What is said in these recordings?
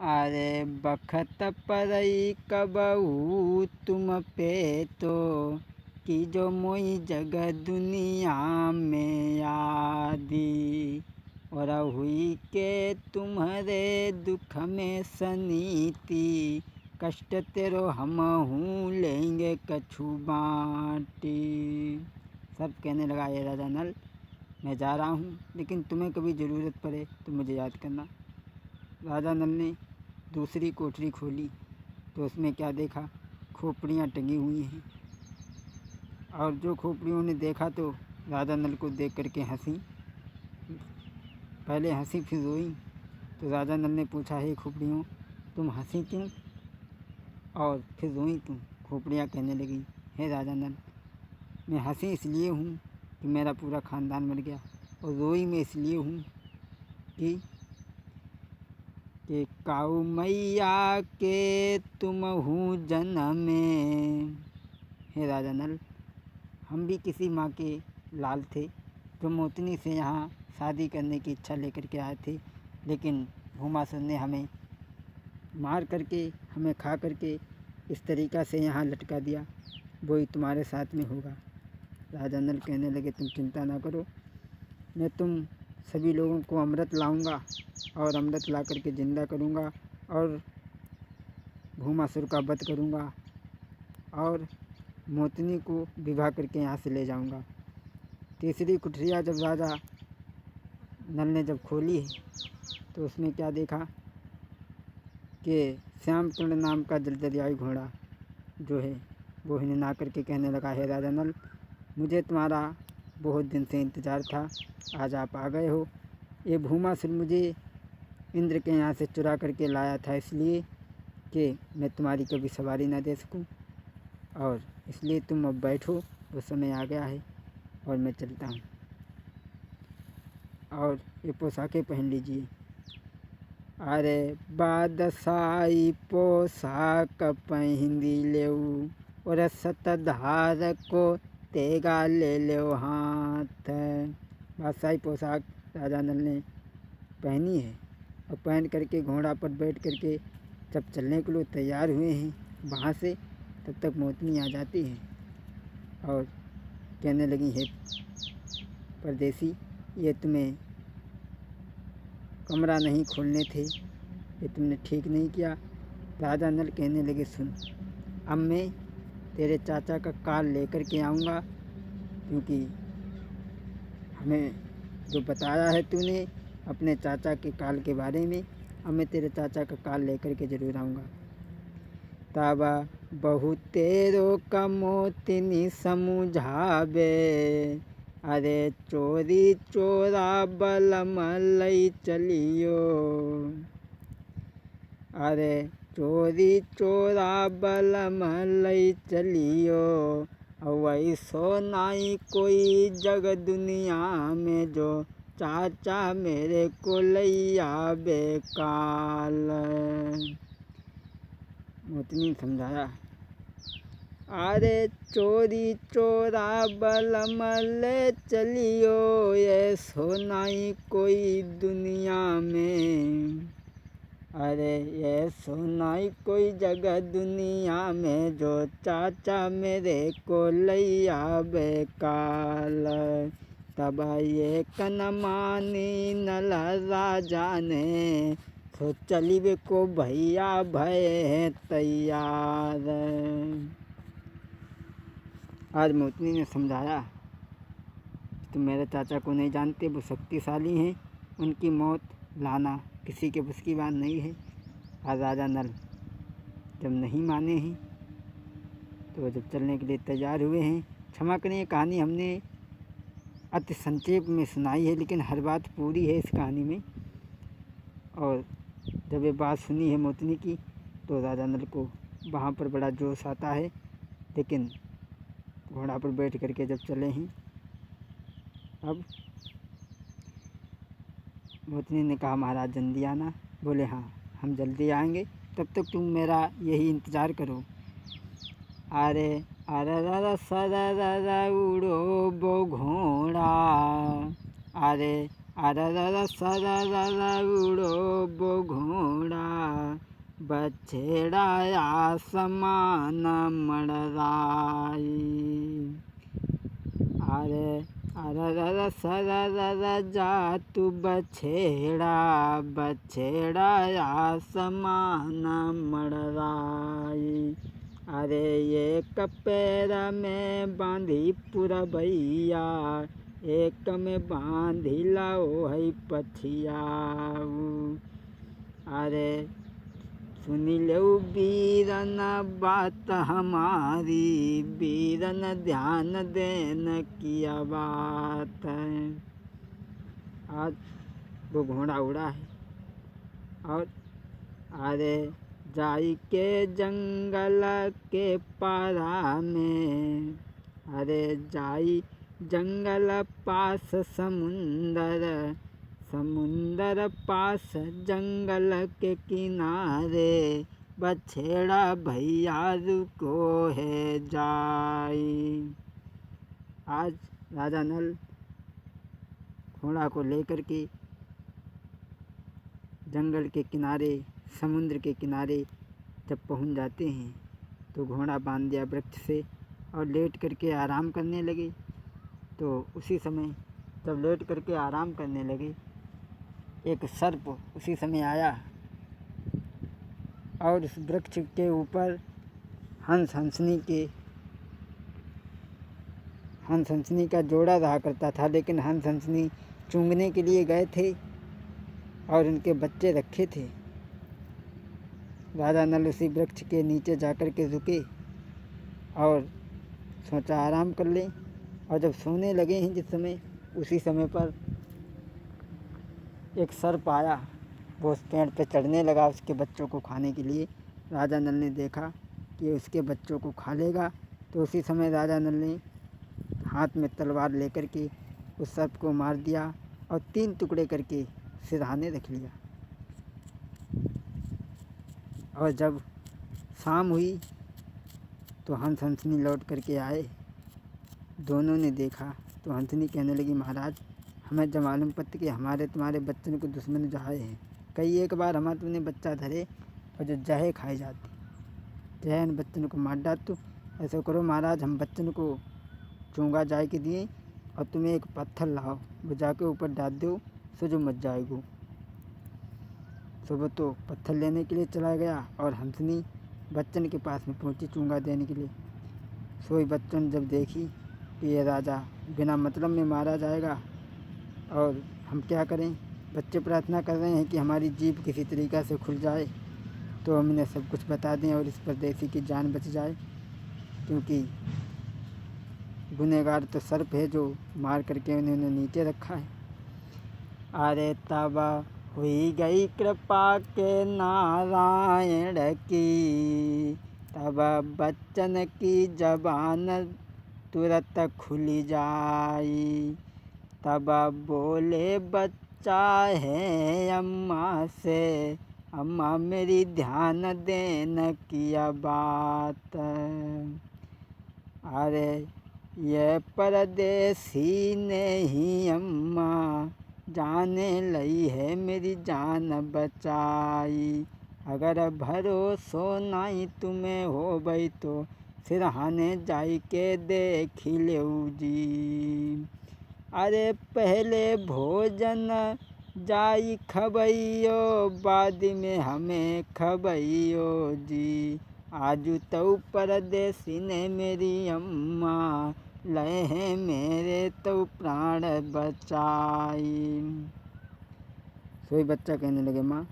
अरे बखत परई कबहू तुम पे तो कि जो मोई जग दुनिया में यादी और हुई के तुम्हारे दुख में सनीति कष्ट तेरो हम हूँ लेंगे कछु बाँटी। सब कहने लगा ये राजा नल, मैं जा रहा हूँ लेकिन तुम्हें कभी ज़रूरत पड़े तो मुझे याद करना। राजा नल ने दूसरी कोठरी खोली तो उसमें क्या देखा, खोपड़ियाँ टंगी हुई हैं। और जो खोपड़ियों ने देखा तो राजा नल को देख करके हंसी, पहले हंसी फिर रोई। तो राजा नल ने पूछा, हे खोपड़ियों तुम हंसी क्यों और फिर रोई क्यों? खोपड़ियाँ कहने लगी, हे राजा नल, मैं हंसी इसलिए हूँ कि मेरा पूरा ख़ानदान मर गया, और रोई मैं इसलिए हूँ कि काऊ मैया के तुम हूँ जन्मे। हे राजा नल, हम भी किसी माँ के लाल थे जो मोतनी से यहाँ शादी करने की इच्छा लेकर के आए थे, लेकिन भूमासुर ने हमें मार करके, हमें खा करके इस तरीक़ा से यहाँ लटका दिया। वही तुम्हारे साथ में होगा। राजा नल कहने लगे, तुम चिंता ना करो, मैं तुम सभी लोगों को अमृत लाऊंगा और अमृत ला करके ज़िंदा करूंगा और भूमासुर का वध करूंगा और मोतनी को विवाह करके यहाँ से ले जाऊंगा। तीसरी कुठरिया जब राजा नल ने जब खोली तो उसमें क्या देखा कि श्यामचंद्र नाम का जलदरियाई घोड़ा जो है वो हिनना करके कहने लगा, है राजा नल, मुझे तुम्हारा बहुत दिन से इंतज़ार था, आज आप आ गए हो। ये भूमासुर मुझे इंद्र के यहाँ से चुरा करके लाया था इसलिए कि मैं तुम्हारी कभी सवारी ना दे सकूं, और इसलिए तुम अब बैठो, वो समय आ गया है और मैं चलता हूँ। और ये पोशाकें पहन लीजिए। अरे बादशाही पोशाक पहनी लेऊ और सतधार को तेगा ले लो हाथ। बादशाही पोशाक राजा नल ने पहनी है और पहन करके घोड़ा पर बैठ करके जब चलने के लिए तैयार हुए हैं वहाँ से, तब तक मोतनी आ जाती है और कहने लगी, है परदेसी, ये तुम्हें कमरा नहीं खोलने थे, ये तुमने ठीक नहीं किया। राजा नल कहने लगे, सुन, अब मैं तेरे चाचा का काल लेकर के आऊँगा, क्योंकि हमें जो बताया है तूने अपने चाचा के काल के बारे में, अब मैं तेरे चाचा का काल लेकर के ज़रूर आऊँगा। ताबा बहु तेरो का मोतनी समझावे, अरे चोरी चोरा बलम लई चलियो। अरे चोरी चोरा बलम लई चलियो, वैसो नाई कोई जग दुनिया में जो चाचा मेरे को लैया बेकाल। मोतनी समझाया, अरे चोरी चोरा बलम ले चलियो, ये सोनाई कोई दुनिया में, अरे ये सोनाई कोई जगह दुनिया में जो चाचा मेरे को लैया बेकाल। तब ये कन मानी नल राजा ने, तो चलिए को भैया भय तैयार। आज मोतनी ने समझाया, तुम मेरे चाचा को नहीं जानते, वो शक्तिशाली हैं, उनकी मौत लाना किसी के बस की बात नहीं है। आज राजा नल जब नहीं माने हैं तो जब चलने के लिए तैयार हुए हैं, क्षमा करें ये कहानी हमने अति संक्षेप में सुनाई है, लेकिन हर बात पूरी है इस कहानी में। और जब ये बात सुनी है मोतनी की तो राजा नल को वहाँ पर बड़ा जोश आता है, लेकिन घोड़ा पर बैठ करके जब चले हैं, अब मोतनी ने कहा, महाराज जल्दी आना। बोले, हाँ हम जल्दी आएंगे, तब तक तुम मेरा यही इंतज़ार करो। अरे अरे सर उड़ो वो घोड़ा, अरे अरे सर उड़ो वो घोड़ा, बछेड़ा आसमान मड़राई। अरे अरर सरर जा तू बछेड़ा, बछेड़ा आसमान मड़राई। अरे एक पैर में बांधी पुरबैया, एक में बांधी लाओ है पछियाऊ। अरे सुनी लो बीरन बात हमारी, बीरन ध्यान देन किया बात है। आज वो घोड़ा उड़ा है और अरे जाई के जंगल के पारा में, अरे जाई जंगल पास समुंदर, समुंदर पास जंगल के किनारे, बछेड़ा भैया रुको है जाई। आज राजा नल घोड़ा को लेकर के जंगल के किनारे, समुद्र के किनारे जब पहुंच जाते हैं तो घोड़ा बांध दिया वृक्ष से और लेट करके आराम करने लगे। तो उसी समय जब लेट करके आराम करने लगे, एक सर्प उसी समय आया और उस वृक्ष के ऊपर हंस हंसनी का जोड़ा रहा करता था। लेकिन हंसनी चूंगने के लिए गए थे और उनके बच्चे रखे थे। राजा नल उसी वृक्ष के नीचे जाकर के रुके और सोचा आराम कर लें। और जब सोने लगे हैं जिस समय, उसी समय पर एक सर्प आया, वो उस पेड़ पे चढ़ने लगा उसके बच्चों को खाने के लिए। राजा नल ने देखा कि उसके बच्चों को खा लेगा, तो उसी समय राजा नल ने हाथ में तलवार लेकर के उस सर्प को मार दिया और 3 टुकड़े करके सिरहाने रख लिया। और जब शाम हुई तो हंसनी लौट करके आए। दोनों ने देखा तो हंसनी कहने लगी, महाराज हमें जब मालूम पड़ता कि हमारे तुम्हारे बच्चन को दुश्मन जहाए हैं। कई एक बार हमारे तुमने बच्चा धरे और जो जहे खाई जाती, जहे इन बच्चन को मार डाल। तो ऐसा करो महाराज, हम बच्चन को चूंगा जाए के दिए और तुम्हें एक पत्थर लाओ, वो जाके ऊपर डाल दो, सो जो मच जाएगो। सुबह तो पत्थर लेने के लिए चला गया और हंसनी बच्चन के पास में पहुंची चूंगा देने के लिए। सोई बच्चन जब देखी कि ये राजा बिना मतलब में मारा जाएगा और हम क्या करें, बच्चे प्रार्थना कर रहे हैं कि हमारी जीभ किसी तरीक़ा से खुल जाए तो हम इन्हें सब कुछ बता दें और इस परदेसी की जान बच जाए, क्योंकि गुनहगार तो सर्प है जो मार करके उन्होंने नीचे रखा है। अरे तब हुई गई कृपा के नारायण की, तब बच्चन की जबान तुरंत खुली जाई। तब बोले बच्चा है अम्मा से, अम्मा मेरी ध्यान देन किया बात। अरे ये परदेसी ने ही अम्मा जाने लई है मेरी जान बचाई। अगर भरोसो नहीं तुम्हें हो भई तो सिरहाने जाई के देख लेऊ जी। अरे पहले भोजन जाई खबैयो, बाद में हमें खबैयो जी। आजू तो परदेसी ने मेरी अम्मा लए हैं मेरे तो प्राण बचाई। सोई बच्चा कहने लगे, माँ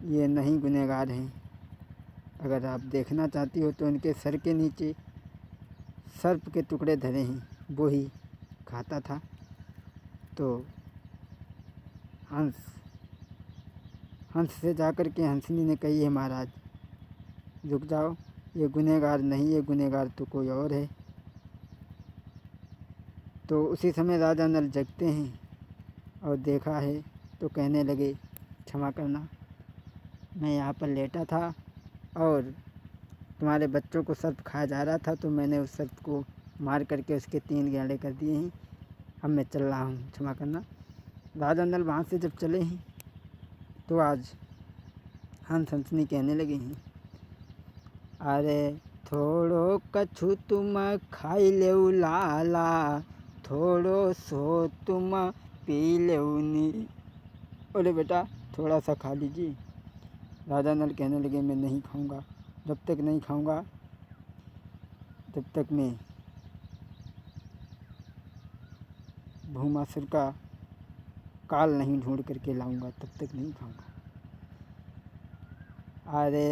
ये नहीं गुनहगार हैं, अगर आप देखना चाहती हो तो इनके सर के नीचे सर्प के टुकड़े धरे हैं, वो ही खाता था। तो हंस से जाकर के हंसनी ने कही है, महाराज रुक जाओ, ये गुनहगार नहीं, ये गुनहगार तो कोई और है। तो उसी समय राजा नल जगते हैं और देखा है तो कहने लगे, क्षमा करना, मैं यहाँ पर लेटा था और तुम्हारे बच्चों को सर्प खाया जा रहा था, तो मैंने उस सर्प को मार करके उसके 3 गैंडे कर दिए हैं। अब मैं चल रहा हूँ, क्षमा करना। राजा नल वहाँ से जब चले हैं तो आज हंस हंसनी कहने लगे हैं, अरे थोड़ो कछु तुम खाई लेऊ लाला, थोड़ो सो तुम पी लेऊ नी। बोले बेटा थोड़ा सा खा लीजिए। राजा नल कहने लगे मैं नहीं खाऊंगा, जब तक नहीं खाऊंगा तब तक मैं भूमासुर का काल नहीं ढूंढ करके लाऊंगा, तब तक नहीं खाऊंगा। अरे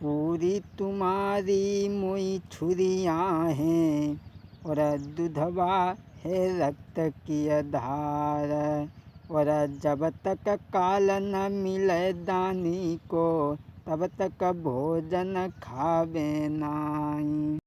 पूरी तुम्हारी मोई छुरियाँ हैं, और दुधवा है रक्त की धार, और जब तक काल न मिले दानी को, तब तक भोजन खावे नाई।